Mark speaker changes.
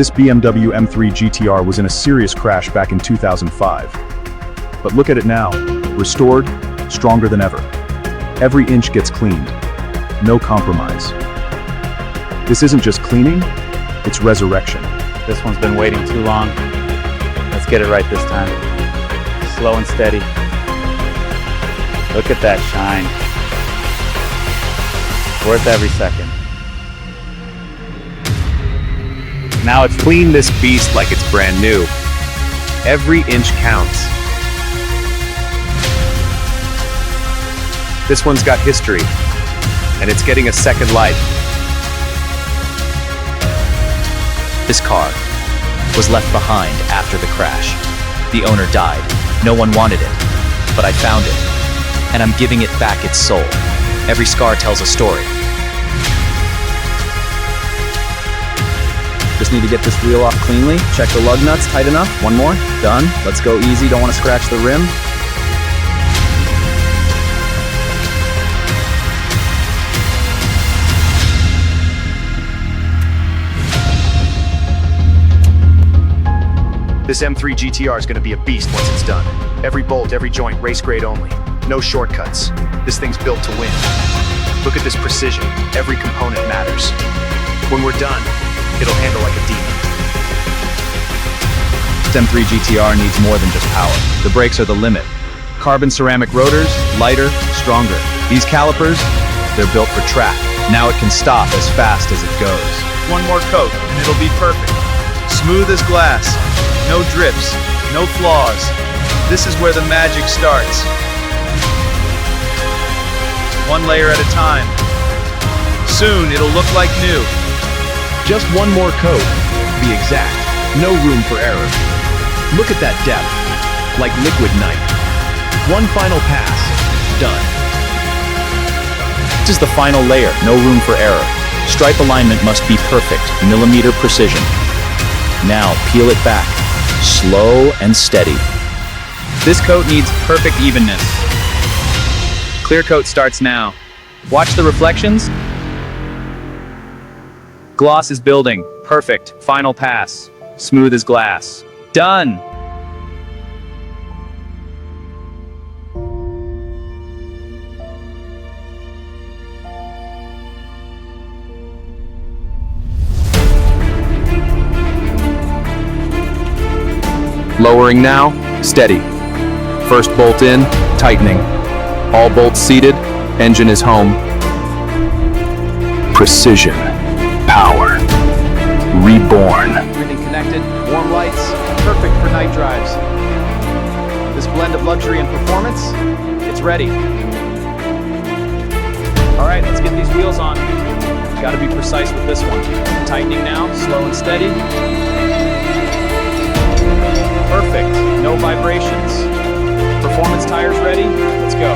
Speaker 1: This BMW M3 GTR was in a serious crash back in 2005. But look at it now, restored, stronger than ever. Every inch gets cleaned, no compromise. This isn't just cleaning, it's resurrection.
Speaker 2: This one's been waiting too long. Let's get it right this time. Slow and steady. Look at that shine. Worth every second.
Speaker 3: Now it's clean this beast like it's brand new. Every inch counts. This one's got history, and it's getting a second life.
Speaker 4: This car was left behind after the crash. The owner died. No one wanted it, but I found it, and I'm giving it back its soul. Every scar tells a story.
Speaker 5: Just need to get this wheel off cleanly. Check the lug nuts tight enough. One more. Done. Let's go easy. Don't want to scratch the rim.
Speaker 1: This M3 GTR is going to be a beast once it's done. Every bolt, every joint, race grade only. No shortcuts. This thing's built to win. Look at this precision. Every component matters. When we're done, it'll handle like a demon.
Speaker 5: This M3 GTR needs more than just power. The brakes are the limit. Carbon ceramic rotors, lighter, stronger. These calipers, they're built for track. Now it can stop as fast as it goes.
Speaker 6: One more coat, and it'll be perfect. Smooth as glass. No drips, no flaws. This is where the magic starts. One layer at a time. Soon it'll look like new.
Speaker 1: Just one more coat, to be exact. No room for error. Look at that depth, like liquid night. One final pass, done.
Speaker 4: This is the final layer, no room for error. Stripe alignment must be perfect, millimeter precision. Now peel it back, slow and steady.
Speaker 2: This coat needs perfect evenness. Clear coat starts now. Watch the reflections. Gloss is building. Perfect. Final pass. Smooth as glass. Done!
Speaker 3: Lowering now, steady. First bolt in, tightening. All bolts seated, engine is home. Precision, power, reborn.
Speaker 6: Everything connected, warm lights, perfect for night drives. This blend of luxury and performance, it's ready. All right, let's get these wheels on. Gotta be precise with this one. Tightening now, slow and steady. Perfect, no vibrations. Performance tires ready, let's go.